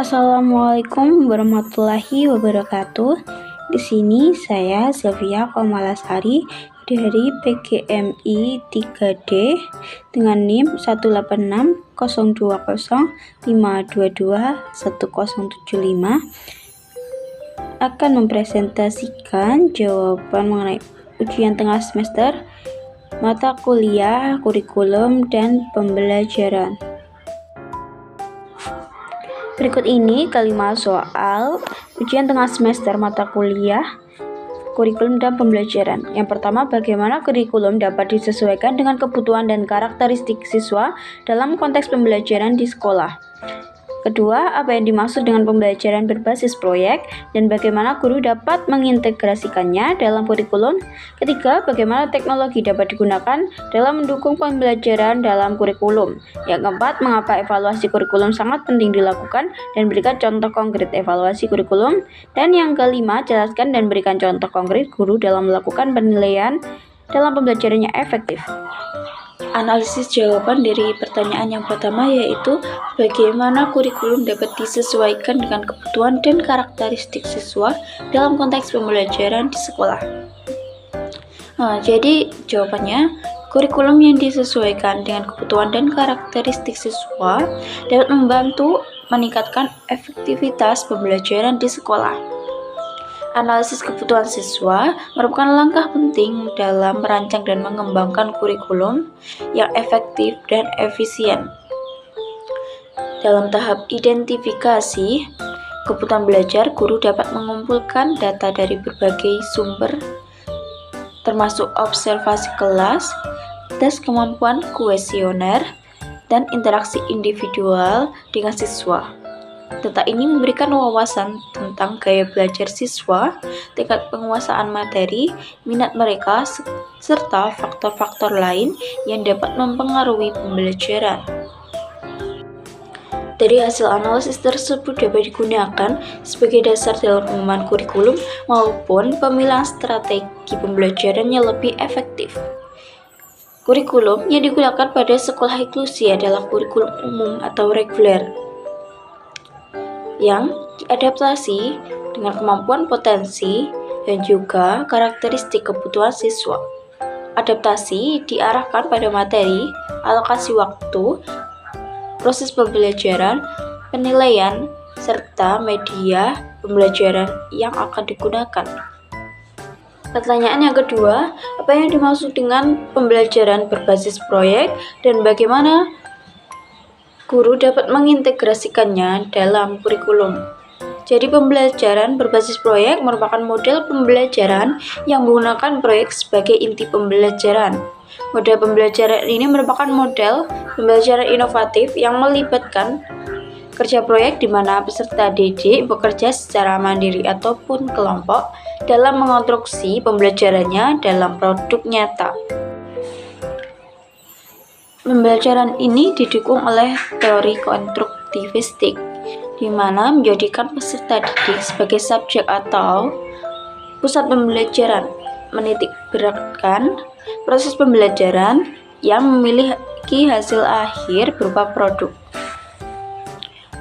Assalamualaikum warahmatullahi wabarakatuh. Di sini saya Sylvia Komalasari dari PGMI 3D dengan NIM 1860205221075 akan mempresentasikan jawaban mengenai ujian tengah semester mata kuliah, kurikulum, dan pembelajaran. Berikut ini 5 soal ujian tengah semester mata kuliah, kurikulum, dan pembelajaran. Yang pertama, bagaimana kurikulum dapat disesuaikan dengan kebutuhan dan karakteristik siswa dalam konteks pembelajaran di sekolah. Kedua, apa yang dimaksud dengan pembelajaran berbasis proyek dan bagaimana guru dapat mengintegrasikannya dalam kurikulum. Ketiga, bagaimana teknologi dapat digunakan dalam mendukung pembelajaran dalam kurikulum. Yang keempat, mengapa evaluasi kurikulum sangat penting dilakukan dan berikan contoh konkret evaluasi kurikulum. Dan yang kelima, jelaskan dan berikan contoh konkret guru dalam melakukan penilaian dalam pembelajarannya efektif. Analisis jawaban dari pertanyaan yang pertama yaitu bagaimana kurikulum dapat disesuaikan dengan kebutuhan dan karakteristik siswa dalam konteks pembelajaran di sekolah. Jadi jawabannya, kurikulum yang disesuaikan dengan kebutuhan dan karakteristik siswa dapat membantu meningkatkan efektivitas pembelajaran di sekolah. Analisis kebutuhan siswa merupakan langkah penting dalam merancang dan mengembangkan kurikulum yang efektif dan efisien. Dalam tahap identifikasi kebutuhan belajar, guru dapat mengumpulkan data dari berbagai sumber, termasuk observasi kelas, tes kemampuan kuesioner, dan interaksi individual dengan siswa. Data ini memberikan wawasan tentang gaya belajar siswa, tingkat penguasaan materi, minat mereka, serta faktor-faktor lain yang dapat mempengaruhi pembelajaran. Dari hasil analisis tersebut dapat digunakan sebagai dasar dalam pengumuman kurikulum maupun pemilihan strategi pembelajaran yang lebih efektif. Kurikulum yang digunakan pada sekolah inklusi adalah kurikulum umum atau reguler yang diadaptasi dengan kemampuan, potensi, dan juga karakteristik kebutuhan siswa. Adaptasi diarahkan pada materi, alokasi waktu, proses pembelajaran, penilaian, serta media pembelajaran yang akan digunakan. Pertanyaan yang kedua, apa yang dimaksud dengan pembelajaran berbasis proyek dan bagaimana guru dapat mengintegrasikannya dalam kurikulum? Jadi pembelajaran berbasis proyek merupakan model pembelajaran yang menggunakan proyek sebagai inti pembelajaran. Model pembelajaran ini merupakan model pembelajaran inovatif yang melibatkan kerja proyek di mana peserta didik bekerja secara mandiri ataupun kelompok dalam mengonstruksi pembelajarannya dalam produk nyata. Pembelajaran ini didukung oleh teori konstruktivistik, di mana menjadikan peserta didik sebagai subjek atau pusat pembelajaran, menitik beratkan proses pembelajaran yang memiliki hasil akhir berupa produk.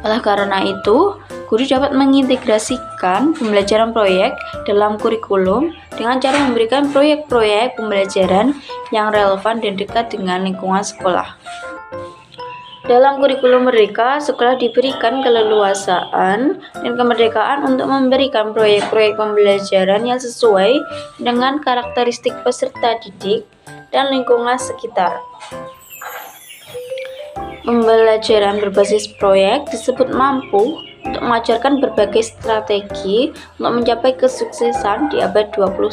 Oleh karena itu, guru dapat mengintegrasikan pembelajaran proyek dalam kurikulum dengan cara memberikan proyek-proyek pembelajaran yang relevan dan dekat dengan lingkungan sekolah. Dalam kurikulum mereka, sekolah diberikan keleluasaan dan kemerdekaan untuk memberikan proyek-proyek pembelajaran yang sesuai dengan karakteristik peserta didik dan lingkungan sekitar. Pembelajaran berbasis proyek disebut mampu untuk mengajarkan berbagai strategi untuk mencapai kesuksesan di abad 21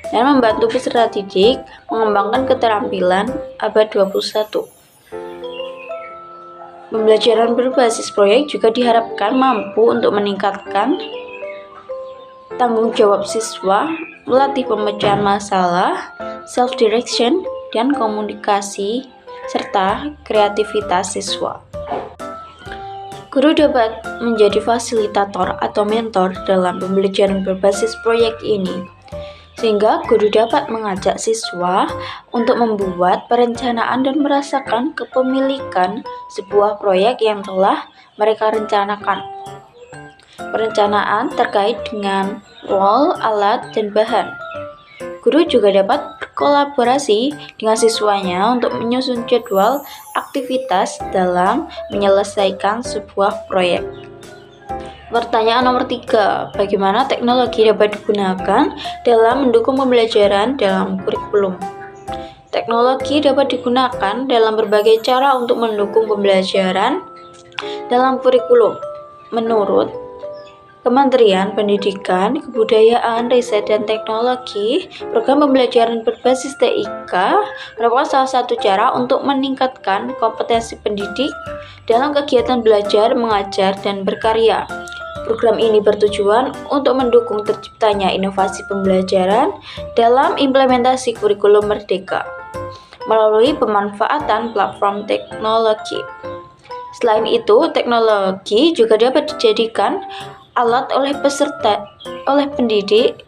dan membantu peserta didik mengembangkan keterampilan abad 21. Pembelajaran berbasis proyek juga diharapkan mampu untuk meningkatkan tanggung jawab siswa, melatih pemecahan masalah, self-direction, dan komunikasi, serta kreativitas siswa. Guru dapat menjadi fasilitator atau mentor dalam pembelajaran berbasis proyek ini. sehingga guru dapat mengajak siswa untuk membuat perencanaan dan merasakan kepemilikan sebuah proyek yang telah mereka rencanakan. Perencanaan terkait dengan role, alat, dan bahan. Guru juga dapat berkolaborasi dengan siswanya untuk menyusun jadwal aktivitas dalam menyelesaikan sebuah proyek. Pertanyaan nomor 3, bagaimana teknologi dapat digunakan dalam mendukung pembelajaran dalam kurikulum? Teknologi dapat digunakan dalam berbagai cara untuk mendukung pembelajaran dalam kurikulum. Menurut Kementerian Pendidikan, Kebudayaan, Riset, dan Teknologi, program pembelajaran berbasis TIK merupakan salah satu cara untuk meningkatkan kompetensi pendidik dalam kegiatan belajar, mengajar, dan berkarya. Program ini bertujuan untuk mendukung terciptanya inovasi pembelajaran dalam implementasi kurikulum merdeka melalui pemanfaatan platform teknologi. Selain itu, teknologi juga dapat dijadikan alat oleh pendidik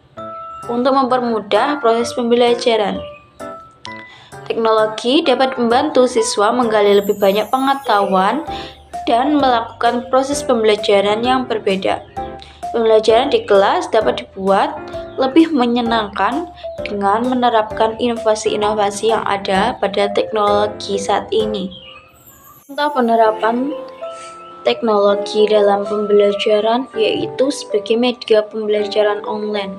untuk mempermudah proses pembelajaran. Teknologi dapat membantu siswa menggali lebih banyak pengetahuan dan melakukan proses pembelajaran yang berbeda. Pembelajaran di kelas dapat dibuat lebih menyenangkan dengan menerapkan inovasi-inovasi yang ada pada teknologi saat ini. Contoh penerapan teknologi dalam pembelajaran yaitu sebagai media pembelajaran online.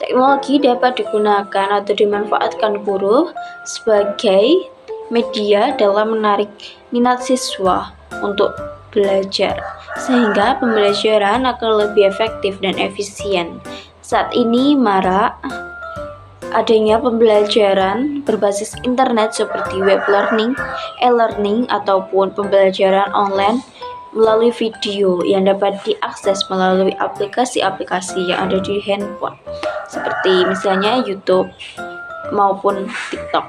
Teknologi dapat digunakan atau dimanfaatkan guru sebagai media dalam menarik minat siswa untuk belajar, sehingga pembelajaran akan lebih efektif dan efisien. Saat ini marak adanya pembelajaran berbasis internet seperti web learning, e-learning, ataupun pembelajaran online melalui video yang dapat diakses melalui aplikasi-aplikasi yang ada di handphone, seperti misalnya YouTube maupun TikTok.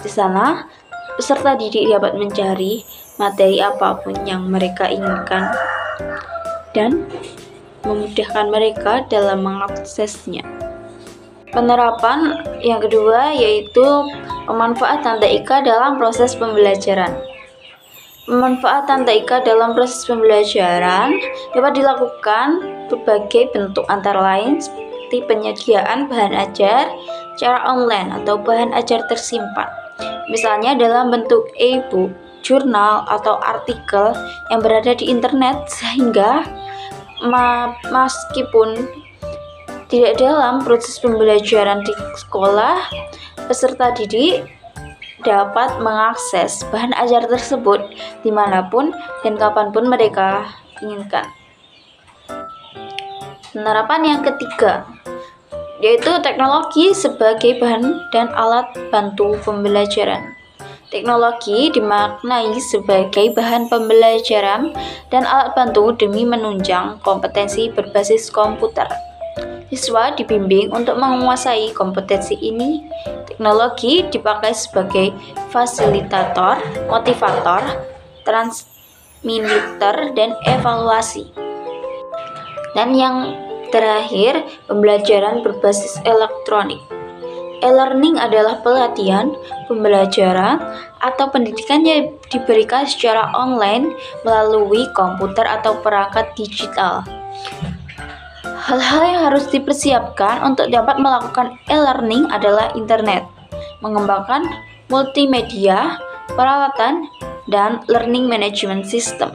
Di sana, peserta didik dapat mencari materi apapun yang mereka inginkan dan memudahkan mereka dalam mengaksesnya. Penerapan yang kedua yaitu pemanfaatan TIK dalam proses pembelajaran. Pemanfaatan TIK dalam proses pembelajaran dapat dilakukan berbagai bentuk, antara lain seperti penyediaan bahan ajar secara online atau bahan ajar tersimpan, misalnya dalam bentuk e-book, jurnal, atau artikel yang berada di internet, sehingga meskipun tidak dalam proses pembelajaran di sekolah, peserta didik dapat mengakses bahan ajar tersebut dimanapun dan kapanpun mereka inginkan. Penerapan yang ketiga yaitu teknologi sebagai bahan dan alat bantu pembelajaran. Teknologi dimaknai sebagai bahan pembelajaran dan alat bantu demi menunjang kompetensi berbasis komputer. Siswa dibimbing untuk menguasai kompetensi ini. Teknologi dipakai sebagai fasilitator, motivator, transmitter, dan evaluasi. Dan yang terakhir, pembelajaran berbasis elektronik. E-learning adalah pelatihan, pembelajaran, atau pendidikan yang diberikan secara online melalui komputer atau perangkat digital. Hal-hal yang harus dipersiapkan untuk dapat melakukan e-learning adalah internet, mengembangkan multimedia, peralatan, dan learning management system.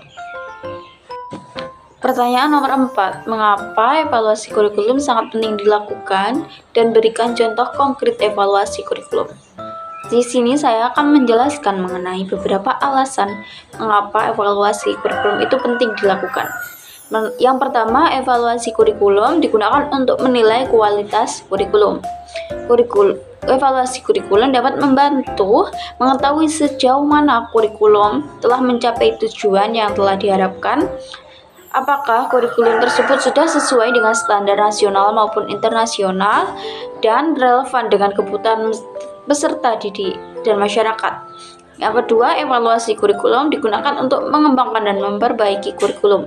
Pertanyaan nomor 4, mengapa evaluasi kurikulum sangat penting dilakukan dan berikan contoh konkret evaluasi kurikulum. Di sini saya akan menjelaskan mengenai beberapa alasan mengapa evaluasi kurikulum itu penting dilakukan. Yang pertama, evaluasi kurikulum digunakan untuk menilai kualitas kurikulum. Evaluasi kurikulum dapat membantu mengetahui sejauh mana kurikulum telah mencapai tujuan yang telah diharapkan. Apakah kurikulum tersebut sudah sesuai dengan standar nasional maupun internasional dan relevan dengan kebutuhan peserta didik dan masyarakat. Yang kedua, evaluasi kurikulum digunakan untuk mengembangkan dan memperbaiki kurikulum.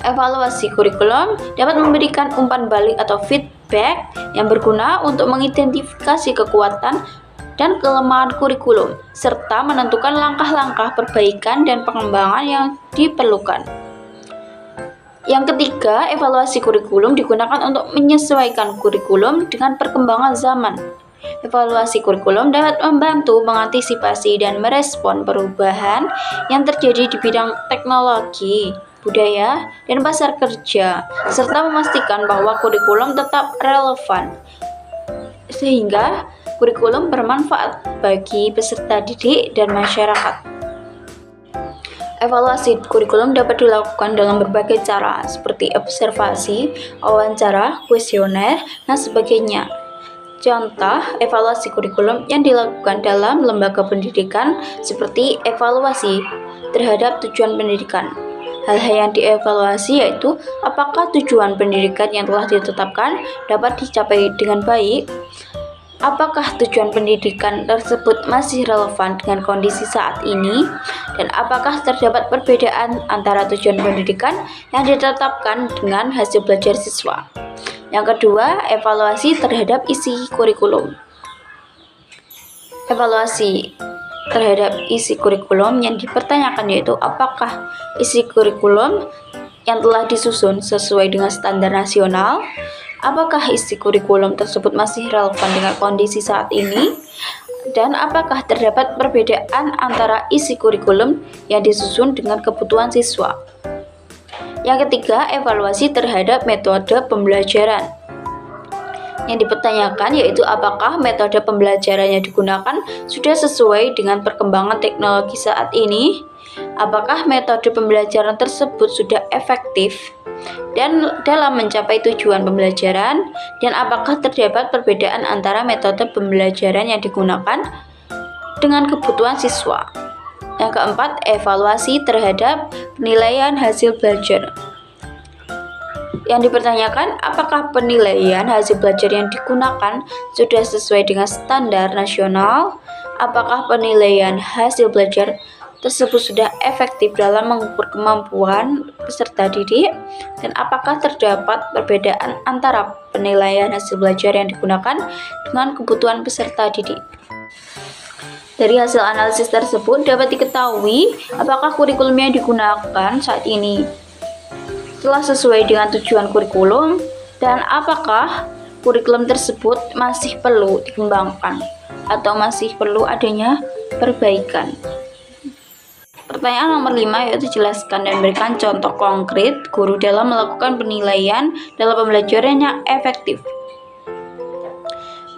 Evaluasi kurikulum dapat memberikan umpan balik atau feedback yang berguna untuk mengidentifikasi kekuatan dan kelemahan kurikulum, serta menentukan langkah-langkah perbaikan dan pengembangan yang diperlukan. Yang ketiga, evaluasi kurikulum digunakan untuk menyesuaikan kurikulum dengan perkembangan zaman. Evaluasi kurikulum dapat membantu mengantisipasi dan merespon perubahan yang terjadi di bidang teknologi, budaya, dan pasar kerja, serta memastikan bahwa kurikulum tetap relevan, sehingga kurikulum bermanfaat bagi peserta didik dan masyarakat. Evaluasi kurikulum dapat dilakukan dalam berbagai cara, seperti observasi, wawancara, kuesioner, dan sebagainya. Contoh evaluasi kurikulum yang dilakukan dalam lembaga pendidikan seperti evaluasi terhadap tujuan pendidikan. Hal-hal yang dievaluasi yaitu apakah tujuan pendidikan yang telah ditetapkan dapat dicapai dengan baik, apakah tujuan pendidikan tersebut masih relevan dengan kondisi saat ini, dan apakah terdapat perbedaan antara tujuan pendidikan yang ditetapkan dengan hasil belajar siswa. Yang kedua, evaluasi terhadap isi kurikulum. Evaluasi terhadap isi kurikulum yang dipertanyakan yaitu apakah isi kurikulum yang telah disusun sesuai dengan standar nasional, apakah isi kurikulum tersebut masih relevan dengan kondisi saat ini, dan apakah terdapat perbedaan antara isi kurikulum yang disusun dengan kebutuhan siswa. Yang ketiga, evaluasi terhadap metode pembelajaran. Yang dipertanyakan yaitu apakah metode pembelajaran yang digunakan sudah sesuai dengan perkembangan teknologi saat ini, apakah metode pembelajaran tersebut sudah efektif dan dalam mencapai tujuan pembelajaran, dan apakah terdapat perbedaan antara metode pembelajaran yang digunakan dengan kebutuhan siswa. Yang keempat, evaluasi terhadap penilaian hasil belajar. Yang dipertanyakan, apakah penilaian hasil belajar yang digunakan sudah sesuai dengan standar nasional, apakah penilaian hasil belajar tersebut sudah efektif dalam mengukur kemampuan peserta didik, dan apakah terdapat perbedaan antara penilaian hasil belajar yang digunakan dengan kebutuhan peserta didik. Dari hasil analisis tersebut dapat diketahui apakah kurikulum yang digunakan saat ini telah sesuai dengan tujuan kurikulum, dan apakah kurikulum tersebut masih perlu dikembangkan atau masih perlu adanya perbaikan. Pertanyaan nomor 5 yaitu jelaskan dan berikan contoh konkret guru dalam melakukan penilaian dalam pembelajaran yang efektif.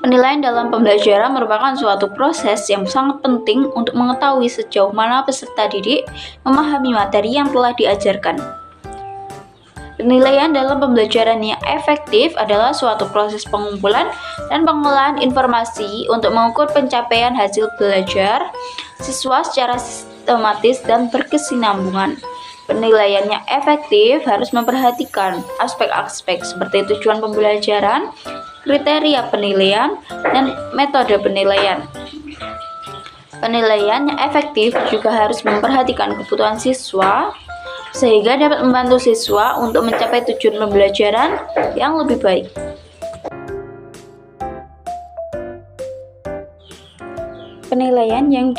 Penilaian dalam pembelajaran merupakan suatu proses yang sangat penting untuk mengetahui sejauh mana peserta didik memahami materi yang telah diajarkan. Penilaian dalam pembelajaran yang efektif adalah suatu proses pengumpulan dan pengolahan informasi untuk mengukur pencapaian hasil belajar siswa secara sistematis dan berkesinambungan. Penilaian yang efektif harus memperhatikan aspek-aspek seperti tujuan pembelajaran, kriteria penilaian, dan metode penilaian. Penilaian yang efektif juga harus memperhatikan kebutuhan siswa, sehingga dapat membantu siswa untuk mencapai tujuan pembelajaran yang lebih baik. Penilaian yang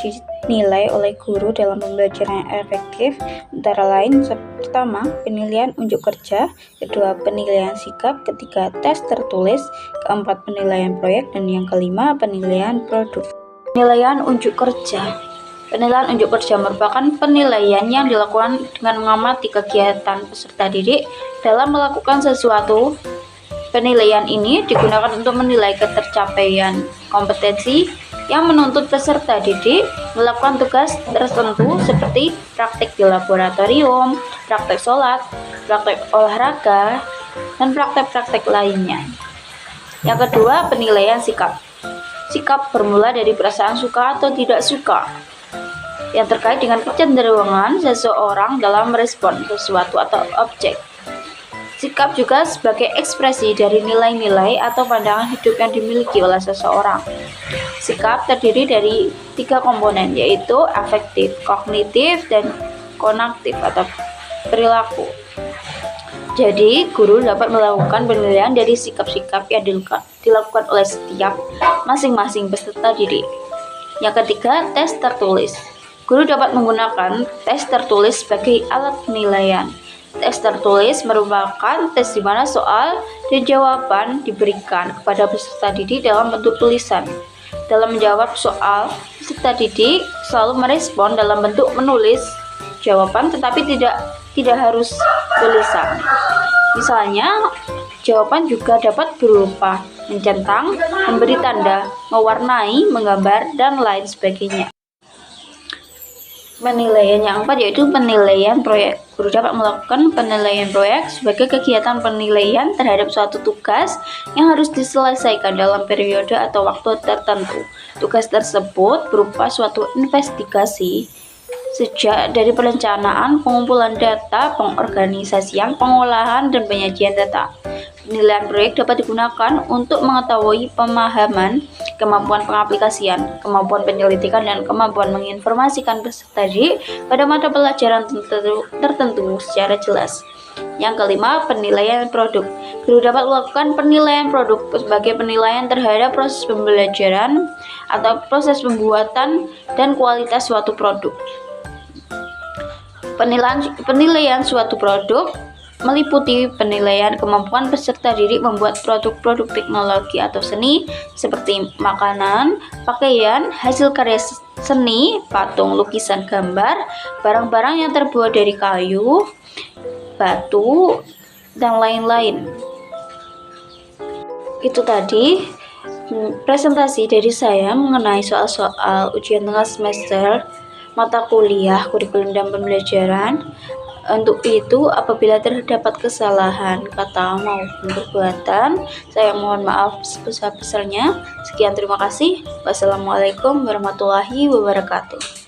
dinilai oleh guru dalam pembelajaran yang efektif antara lain pertama, penilaian unjuk kerja, kedua, penilaian sikap, ketiga, tes tertulis, keempat, penilaian proyek, dan yang kelima, penilaian produk. Penilaian unjuk kerja. Penilaian unjuk kerja merupakan penilaian yang dilakukan dengan mengamati kegiatan peserta didik dalam melakukan sesuatu. Penilaian ini digunakan untuk menilai ketercapaian kompetensi yang menuntut peserta didik melakukan tugas tertentu seperti praktik di laboratorium, praktik sholat, praktik olahraga, dan praktek-praktek lainnya. Yang kedua, penilaian sikap. Sikap bermula dari perasaan suka atau tidak suka yang terkait dengan kecenderungan seseorang dalam merespon sesuatu atau objek. Sikap juga sebagai ekspresi dari nilai-nilai atau pandangan hidup yang dimiliki oleh seseorang. Sikap terdiri dari 3 komponen, yaitu afektif, kognitif, dan konaktif atau perilaku. Jadi, guru dapat melakukan penilaian dari sikap-sikap yang dilakukan oleh setiap masing-masing peserta didik. Yang ketiga, tes tertulis. Guru dapat menggunakan tes tertulis sebagai alat penilaian. Tes tertulis merupakan tes di mana soal dan jawaban diberikan kepada peserta didik dalam bentuk tulisan. Dalam menjawab soal, peserta didik selalu merespon dalam bentuk menulis jawaban tetapi tidak harus tulisan. Misalnya, jawaban juga dapat berupa mencentang, memberi tanda, mewarnai, menggambar, dan lain sebagainya. Penilaian yang keempat yaitu penilaian proyek. Guru dapat melakukan penilaian proyek sebagai kegiatan penilaian terhadap suatu tugas yang harus diselesaikan dalam periode atau waktu tertentu. Tugas tersebut berupa suatu investigasi sejak dari perencanaan, pengumpulan data, pengorganisasian, pengolahan, dan penyajian data. Penilaian proyek dapat digunakan untuk mengetahui pemahaman, kemampuan pengaplikasian, kemampuan penyelidikan, dan kemampuan menginformasikan peserta didik pada mata pelajaran tertentu secara jelas. Yang kelima, penilaian produk. Guru dapat melakukan penilaian produk sebagai penilaian terhadap proses pembelajaran atau proses pembuatan dan kualitas suatu produk. Penilaian suatu produk meliputi penilaian kemampuan peserta didik membuat produk-produk teknologi atau seni seperti makanan, pakaian, hasil karya seni, patung, lukisan, gambar, barang-barang yang terbuat dari kayu, batu, dan lain-lain. Itu tadi presentasi dari saya mengenai soal-soal ujian tengah semester mata kuliah, kurikulum dan pembelajaran. Untuk itu, apabila terdapat kesalahan kata maupun perbuatan, saya mohon maaf sebesar-besarnya. Sekian, terima kasih. Wassalamualaikum warahmatullahi wabarakatuh.